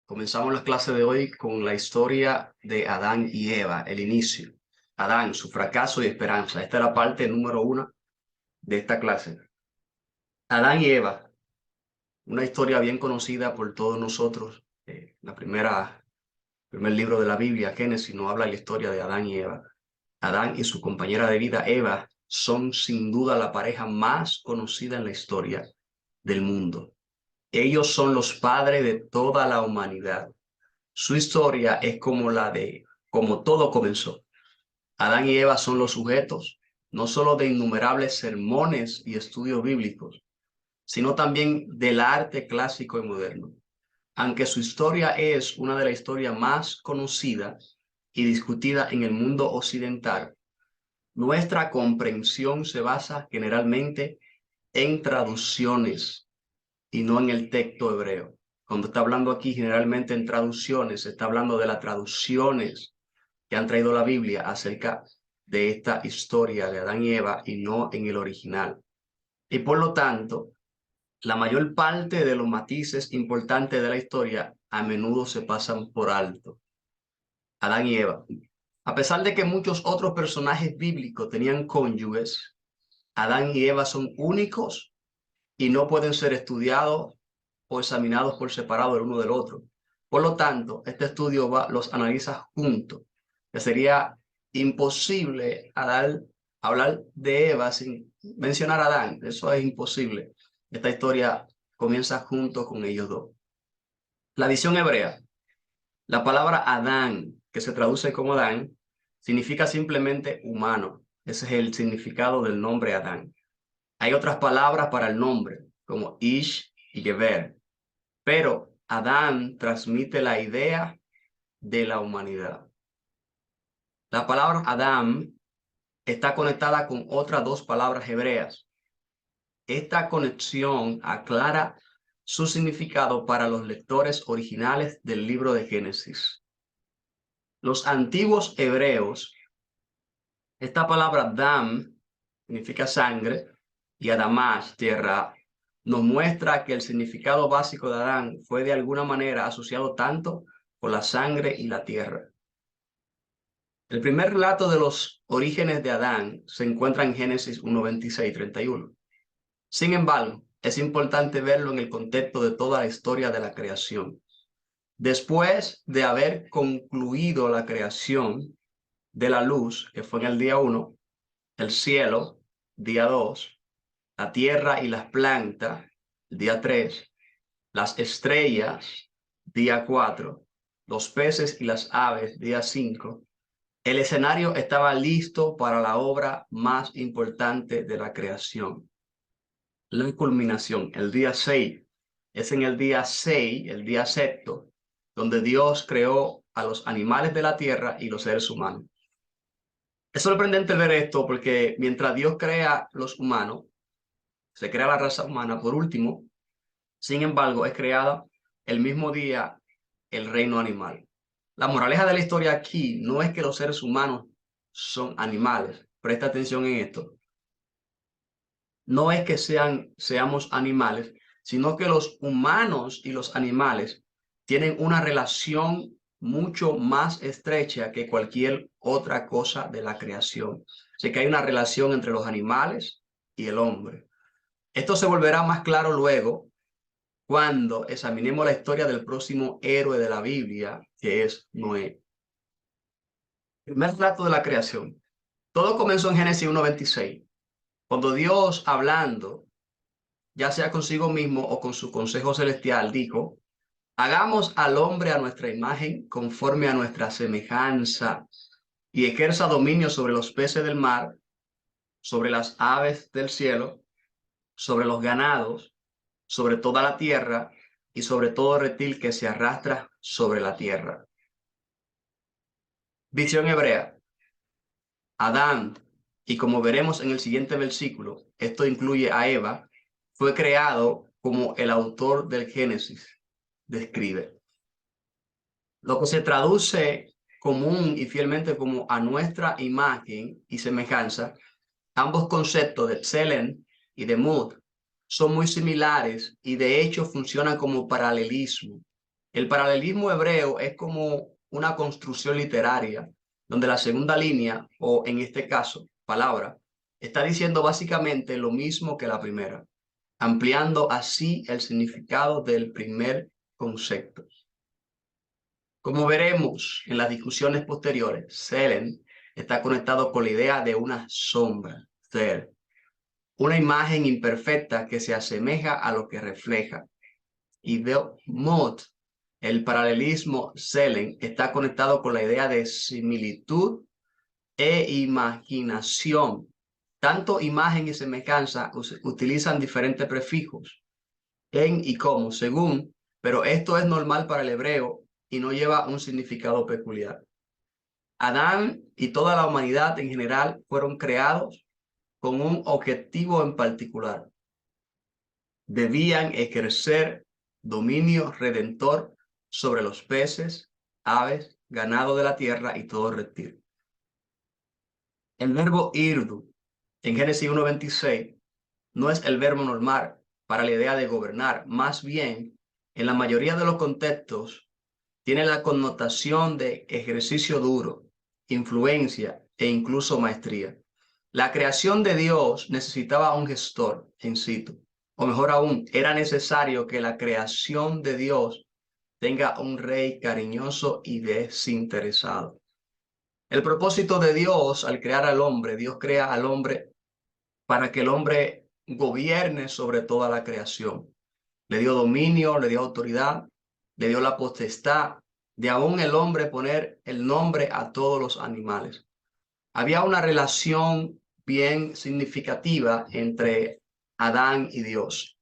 Comenzamos la clase de hoy con la historia de Adán y Eva, el inicio. Adán, su fracaso y esperanza. Esta es la parte número 1 de esta clase. Adán y Eva, una historia bien conocida por todos nosotros. Primer libro de la Biblia, Génesis, nos habla la historia de Adán y Eva. Adán y su compañera de vida, Eva, son sin duda la pareja más conocida en la historia del mundo. Ellos son los padres de toda la humanidad. Su historia es como todo comenzó. Adán y Eva son los sujetos, no solo de innumerables sermones y estudios bíblicos, sino también del arte clásico y moderno. Aunque su historia es una de las historias más conocidas y discutida en el mundo occidental, nuestra comprensión se basa generalmente en traducciones y no en el texto hebreo. Cuando está hablando aquí generalmente en traducciones, se está hablando de las traducciones que han traído la Biblia acerca de esta historia de Adán y Eva y no en el original. Y por lo tanto, la mayor parte de los matices importantes de la historia a menudo se pasan por alto. Adán y Eva. A pesar de que muchos otros personajes bíblicos tenían cónyuges, Adán y Eva son únicos y no pueden ser estudiados o examinados por separado el uno del otro. Por lo tanto, este estudio los analiza juntos, que sería imposible hablar de Eva sin mencionar a Adán. Eso es imposible. Esta historia comienza junto con ellos dos. La visión hebrea. La palabra Adán, que se traduce como Adán, significa simplemente humano. Ese es el significado del nombre Adán. Hay otras palabras para el nombre, como Ish y Geber, pero Adán transmite la idea de la humanidad. La palabra Adán está conectada con otras dos palabras hebreas. Esta conexión aclara su significado para los lectores originales del libro de Génesis. Los antiguos hebreos, esta palabra Dam significa sangre y Adamash, tierra, nos muestra que el significado básico de Adán fue de alguna manera asociado tanto con la sangre y la tierra. El primer relato de los orígenes de Adán se encuentra en Génesis 1, 26 y 31. Sin embargo, es importante verlo en el contexto de toda la historia de la creación. Después de haber concluido la creación de la luz, que fue en el día 1, el cielo, día 2, la tierra y las plantas, día 3, las estrellas, día 4, los peces y las aves, día 5, el escenario estaba listo para la obra más importante de la creación, la culminación, el día 6. Es en el día 6, el día sexto, donde Dios creó a los animales de la tierra y los seres humanos. Es sorprendente ver esto porque mientras Dios crea los humanos, se crea la raza humana por último, sin embargo, es creada el mismo día el reino animal. La moraleja de la historia aquí no es que los seres humanos son animales. Presta atención en esto. No es que seamos animales, sino que los humanos y los animales tienen una relación mucho más estrecha que cualquier otra cosa de la creación. Así que hay una relación entre los animales y el hombre. Esto se volverá más claro luego cuando examinemos la historia del próximo héroe de la Biblia, que es Noé. Primer relato de la creación. Todo comenzó en Génesis 1:26, cuando Dios, hablando, ya sea consigo mismo o con su consejo celestial, dijo: hagamos al hombre a nuestra imagen, conforme a nuestra semejanza, y ejerza dominio sobre los peces del mar, sobre las aves del cielo, sobre los ganados, sobre toda la tierra y sobre todo reptil que se arrastra sobre la tierra. Visión hebrea. Adán, y como veremos en el siguiente versículo, esto incluye a Eva, fue creado como el autor del Génesis describe. Lo que se traduce común y fielmente como a nuestra imagen y semejanza, ambos conceptos de Tselem y de Mud son muy similares y de hecho funcionan como paralelismo. El paralelismo hebreo es como una construcción literaria, donde la segunda línea, o en este caso, palabra, está diciendo básicamente lo mismo que la primera, ampliando así el significado del primer concepto. Como veremos en las discusiones posteriores, Selen está conectado con la idea de una sombra, ser, una imagen imperfecta que se asemeja a lo que refleja. Y Mod, el paralelismo Selen, está conectado con la idea de similitud e imaginación. Tanto imagen y semejanza utilizan diferentes prefijos, en y como, según, pero esto es normal para el hebreo y no lleva un significado peculiar. Adán y toda la humanidad en general fueron creados con un objetivo en particular. Debían ejercer dominio redentor sobre los peces, aves, ganado de la tierra y todo reptil. El verbo irdu en Génesis 1:26 no es el verbo normal para la idea de gobernar, más bien, en la mayoría de los contextos, tiene la connotación de ejercicio duro, influencia e incluso maestría. La creación de Dios necesitaba un gestor en situ, o mejor aún, era necesario que la creación de Dios tenga un rey cariñoso y desinteresado. El propósito de Dios al crear al hombre, Dios crea al hombre para que el hombre gobierne sobre toda la creación. Le dio dominio, le dio autoridad, le dio la potestad de aún el hombre poner el nombre a todos los animales. Había una relación bien significativa entre Adán y Dios.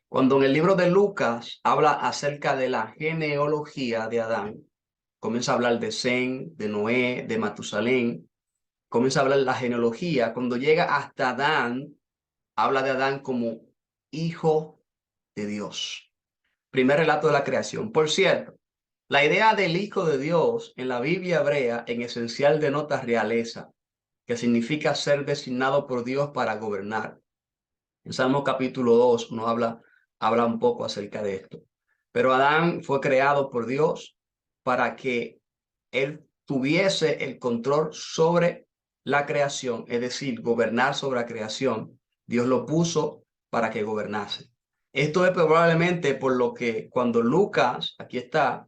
Cuando en el libro de Lucas habla acerca de la genealogía de Adán, comienza a hablar de Sem, de Noé, de Matusalén, comienza a hablar de la genealogía. Cuando llega hasta Adán, habla de Adán como hijo de Dios. Primer relato de la creación. Por cierto, la idea del hijo de Dios en la Biblia hebrea en esencial denota realeza, que significa ser designado por Dios para gobernar. En Salmo capítulo 2 uno habla un poco acerca de esto. Pero Adán fue creado por Dios para que él tuviese el control sobre la creación, es decir, gobernar sobre la creación. Dios lo puso para que gobernase. Esto es probablemente por lo que cuando Lucas, aquí está,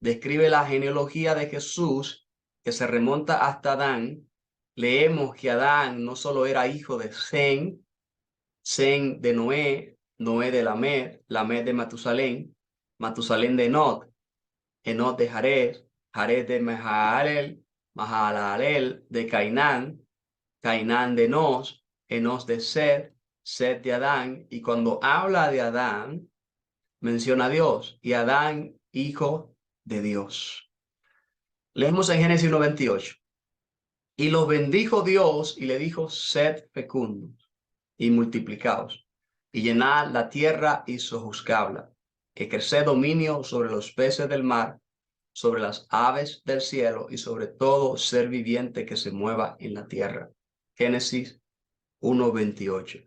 describe la genealogía de Jesús, que se remonta hasta Adán, leemos que Adán no solo era hijo de Sem, Sem de Noé, Noé de Lamed, Lamed de Matusalén, Matusalén de Enoc, Enoc de Jared, Jared de Mahalalel, Mahalalel de Cainán, Cainán de Enos, Enos de Set, Set de Adán, y cuando habla de Adán, menciona a Dios, y Adán, hijo de Dios. Leemos en Génesis 1:28. Y los bendijo Dios y le dijo, sed fecundos y multiplicaos, y llenad la tierra y sojuzgadla, ejerced dominio sobre los peces del mar, sobre las aves del cielo y sobre todo ser viviente que se mueva en la tierra. Génesis 1:28.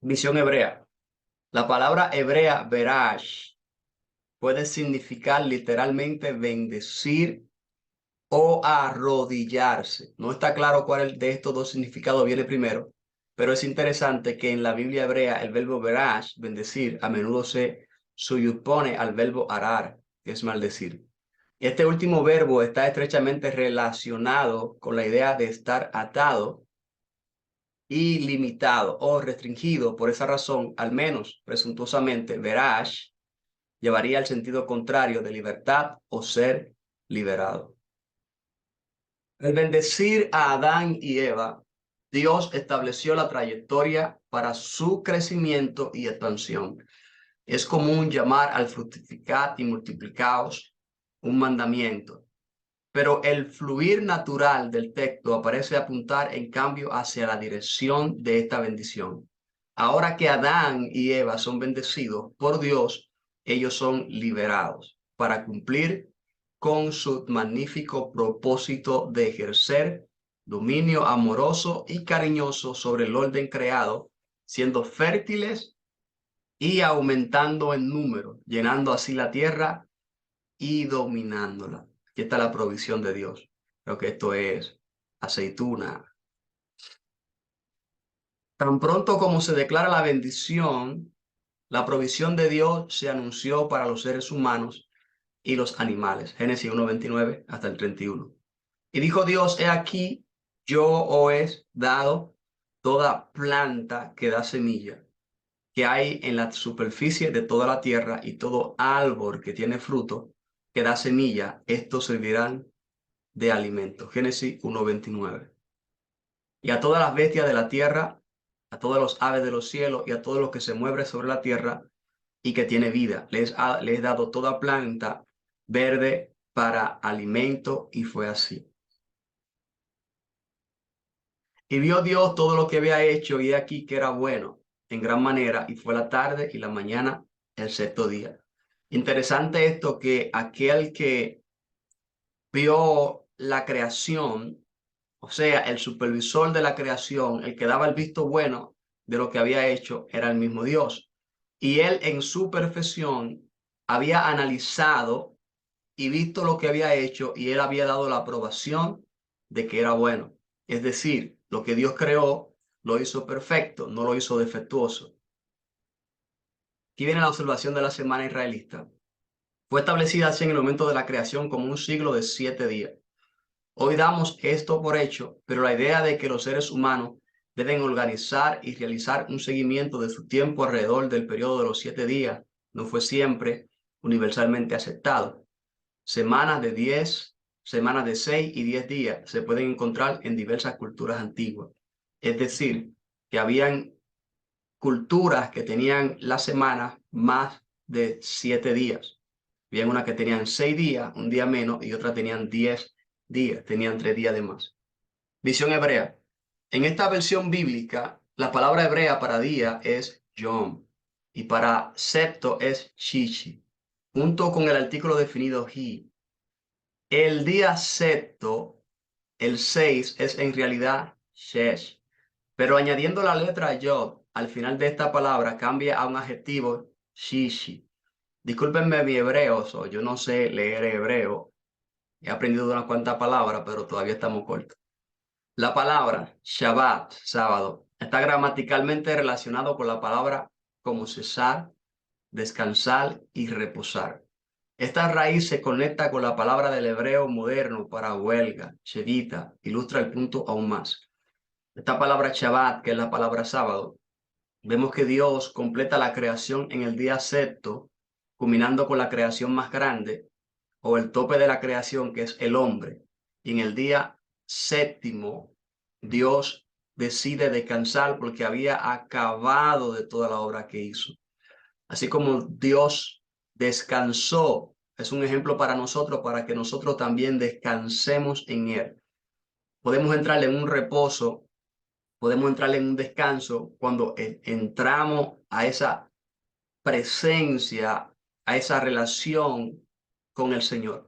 Visión hebrea. La palabra hebrea verash puede significar literalmente bendecir o arrodillarse. No está claro cuál de estos dos significados viene primero, pero es interesante que en la Biblia hebrea el verbo verash, bendecir, a menudo se suyupone al verbo arar, que es maldecir. Este último verbo está estrechamente relacionado con la idea de estar atado y limitado o restringido. Por esa razón, al menos presuntuosamente, verash llevaría al sentido contrario de libertad o ser liberado. Al bendecir a Adán y Eva, Dios estableció la trayectoria para su crecimiento y expansión. Es común llamar al fructificad y multiplicaos un mandamiento, pero el fluir natural del texto parece apuntar en cambio hacia la dirección de esta bendición. Ahora que Adán y Eva son bendecidos por Dios, ellos son liberados para cumplir con su magnífico propósito de ejercer dominio amoroso y cariñoso sobre el orden creado, siendo fértiles y aumentando en número, llenando así la tierra y dominándola. Aquí está la provisión de Dios. Creo que esto es aceituna. Tan pronto como se declara la provisión de Dios se anunció para los seres humanos y los animales. Génesis 1:29 hasta el 31. Y dijo Dios, he aquí, yo os he dado toda planta que da semilla, que hay en la superficie de toda la tierra, y todo árbol que tiene fruto, que da semilla, estos servirán de alimento. Génesis 1:29. Y a todas las bestias de la tierra, a todas las aves de los cielos y a todo lo que se mueve sobre la tierra y que tiene vida, les he dado toda planta verde para alimento, y fue así. Y vio Dios todo lo que había hecho, y he aquí que era bueno en gran manera, y fue la tarde y la mañana el sexto día. Interesante esto, que aquel que vio la creación, o sea, el supervisor de la creación, el que daba el visto bueno de lo que había hecho, era el mismo Dios. Y él en su perfección había analizado y visto lo que había hecho, y él había dado la aprobación de que era bueno. Es decir, lo que Dios creó lo hizo perfecto, no lo hizo defectuoso. Aquí viene la observación de la semana israelita. Fue establecida así en el momento de la creación como un siglo de 7 días. Hoy damos esto por hecho, pero la idea de que los seres humanos deben organizar y realizar un seguimiento de su tiempo alrededor del periodo de los 7 días no fue siempre universalmente aceptado. Semanas de 10, semanas de 6 y 10 días se pueden encontrar en diversas culturas antiguas. Es decir, que habían culturas que tenían las semanas más de 7 días. Habían unas que tenían 6 días, un día menos, y otras tenían 10 días, tenían 3 días de más. Visión hebrea. En esta versión bíblica, la palabra hebrea para día es yom y para septo es shishi, junto con el artículo definido hi. El día sexto, el 6, es en realidad shesh, pero añadiendo la letra yod al final de esta palabra cambia a un adjetivo shishi. Discúlpenme mi hebreo, yo no sé leer hebreo, he aprendido unas cuantas palabras, pero todavía estamos cortos. La palabra Shabbat, sábado, está gramaticalmente relacionado con la palabra como cesar, descansar y reposar. Esta raíz se conecta con la palabra del hebreo moderno para huelga, shevita, ilustra el punto aún más. Esta palabra Shabbat, que es la palabra sábado, vemos que Dios completa la creación en el día sexto, culminando con la creación más grande, o el tope de la creación, que es el hombre. Y en el día séptimo, Dios decide descansar porque había acabado de toda la obra que hizo. Así como Dios descansó, es un ejemplo para nosotros, para que nosotros también descansemos en Él. Podemos entrar en un reposo, podemos entrar en un descanso cuando entramos a esa presencia, a esa relación con el Señor.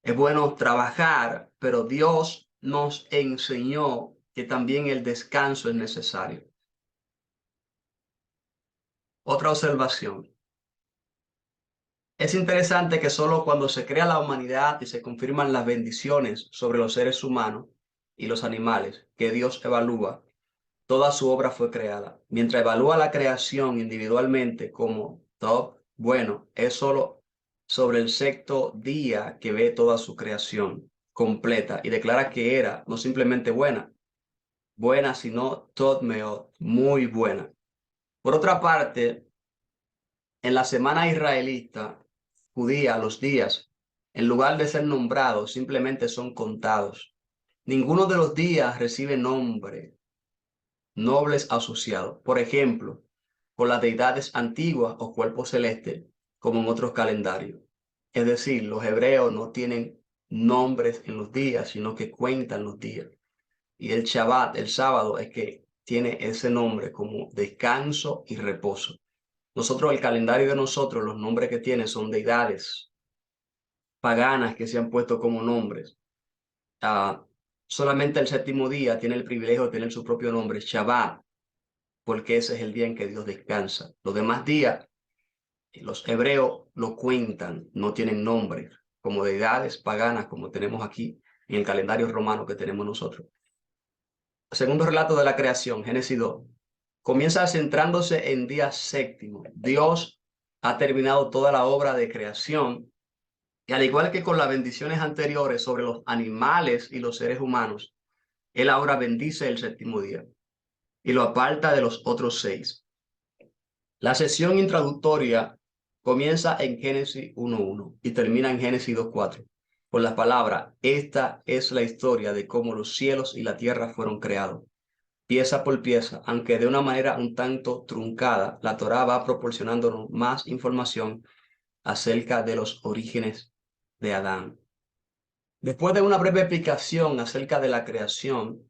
Es bueno trabajar, pero Dios nos enseñó que también el descanso es necesario. Otra observación. Es interesante que solo cuando se crea la humanidad y se confirman las bendiciones sobre los seres humanos y los animales que Dios evalúa, toda su obra fue creada. Mientras evalúa la creación individualmente como top, bueno, es solo sobre el sexto día que ve toda su creación completa y declara que era no simplemente buena, sino tot meot, muy buena. Por otra parte, en la semana israelita judía, los días, en lugar de ser nombrados, simplemente son contados. Ninguno de los días recibe nombre, nobles asociados. Por ejemplo, con las deidades antiguas o cuerpos celestes, como en otros calendarios. Es decir, los hebreos no tienen nombres en los días, sino que cuentan los días. Y el Shabbat, el sábado, es que tiene ese nombre como descanso y reposo. Nosotros, el calendario de nosotros, los nombres que tiene son deidades paganas que se han puesto como nombres. Solamente el séptimo día tiene el privilegio de tener su propio nombre, Shabbat. porque ese es el día en que Dios descansa. Los demás días, los hebreos lo cuentan, no tienen nombre, como deidades paganas, como tenemos aquí en el calendario romano que tenemos nosotros. Segundo relato de la creación, Génesis 2. Comienza centrándose en día séptimo. Dios ha terminado toda la obra de creación y al igual que con las bendiciones anteriores sobre los animales y los seres humanos, Él ahora bendice el séptimo día y lo aparta de los otros 6. La sesión introductoria comienza en Génesis 1:1 y termina en Génesis 2:4 con las palabras: esta es la historia de cómo los cielos y la tierra fueron creados. Pieza por pieza, aunque de una manera un tanto truncada, la Torá va proporcionándonos más información acerca de los orígenes de Adán. Después de una breve explicación acerca de la creación,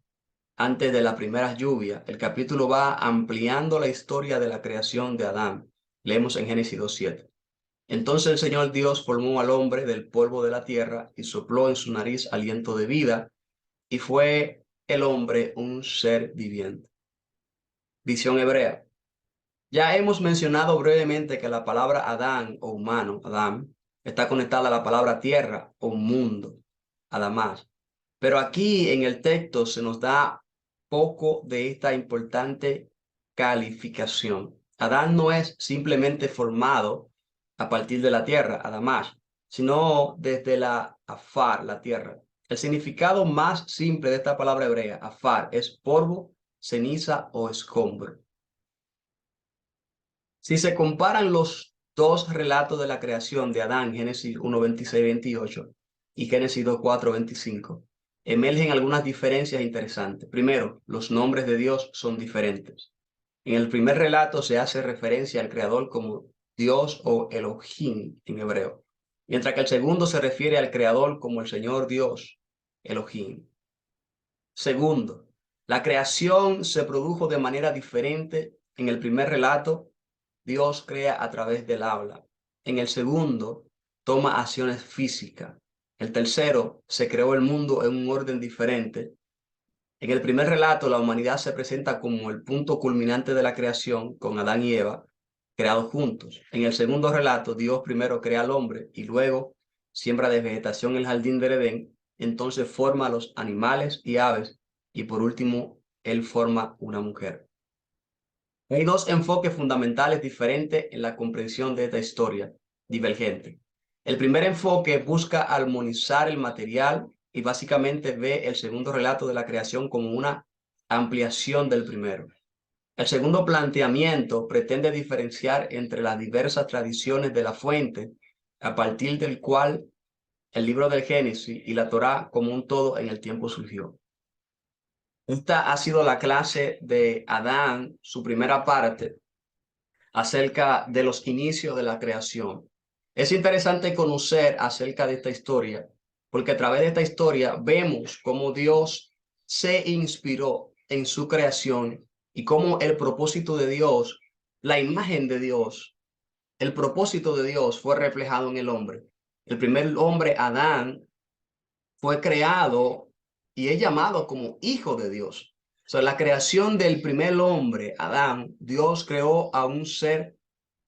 antes de las primeras lluvias, el capítulo va ampliando la historia de la creación de Adán. Leemos en Génesis 2:7. Entonces el Señor Dios formó al hombre del polvo de la tierra y sopló en su nariz aliento de vida, y fue el hombre un ser viviente. Visión hebrea. Ya hemos mencionado brevemente que la palabra Adán o humano, Adán, está conectada a la palabra tierra o mundo, Adamás. Pero aquí en el texto se nos da poco de esta importante calificación. Adán no es simplemente formado a partir de la tierra, Adamás, sino desde la afar, la tierra. El significado más simple de esta palabra hebrea, afar, es polvo, ceniza o escombro. Si se comparan los dos relatos de la creación de Adán, Génesis 1:26-28 y Génesis 2:4-25, emergen algunas diferencias interesantes. Primero, los nombres de Dios son diferentes. En el primer relato se hace referencia al Creador como Dios o Elohim en hebreo, mientras que el segundo se refiere al Creador como el Señor Dios, Elohim. Segundo, la creación se produjo de manera diferente. En el primer relato, Dios crea a través del habla. En el segundo, toma acciones físicas. El tercero, se creó el mundo en un orden diferente. En el primer relato, la humanidad se presenta como el punto culminante de la creación, con Adán y Eva creados juntos. En el segundo relato, Dios primero crea al hombre y luego siembra de vegetación el jardín del Edén. Entonces forma a los animales y aves y por último, Él forma una mujer. Hay dos enfoques fundamentales diferentes en la comprensión de esta historia divergente. El primer enfoque busca armonizar el material y básicamente ve el segundo relato de la creación como una ampliación del primero. El segundo planteamiento pretende diferenciar entre las diversas tradiciones de la fuente, a partir del cual el libro del Génesis y la Torá como un todo en el tiempo surgió. Esta ha sido la clase de Adán, su primera parte, acerca de los inicios de la creación. Es interesante conocer acerca de esta historia, porque a través de esta historia vemos cómo Dios se inspiró en su creación y cómo el propósito de Dios, la imagen de Dios, el propósito de Dios fue reflejado en el hombre. El primer hombre, Adán, fue creado y es llamado como hijo de Dios. O sea, la creación del primer hombre, Adán, Dios creó a un ser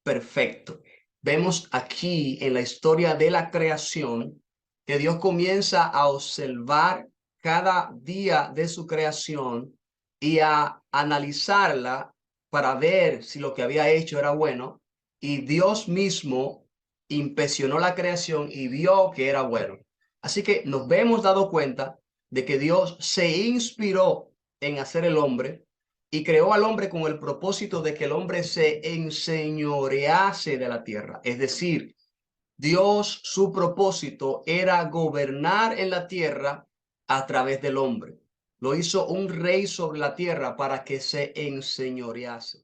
perfecto. Vemos aquí en la historia de la creación que Dios comienza a observar cada día de su creación y a analizarla para ver si lo que había hecho era bueno. Y Dios mismo inspeccionó la creación y vio que era bueno. Así que nos hemos dado cuenta de que Dios se inspiró en hacer el hombre y creó al hombre con el propósito de que el hombre se enseñorease de la tierra. Es decir, Dios, su propósito era gobernar en la tierra a través del hombre. Lo hizo un rey sobre la tierra para que se enseñorease.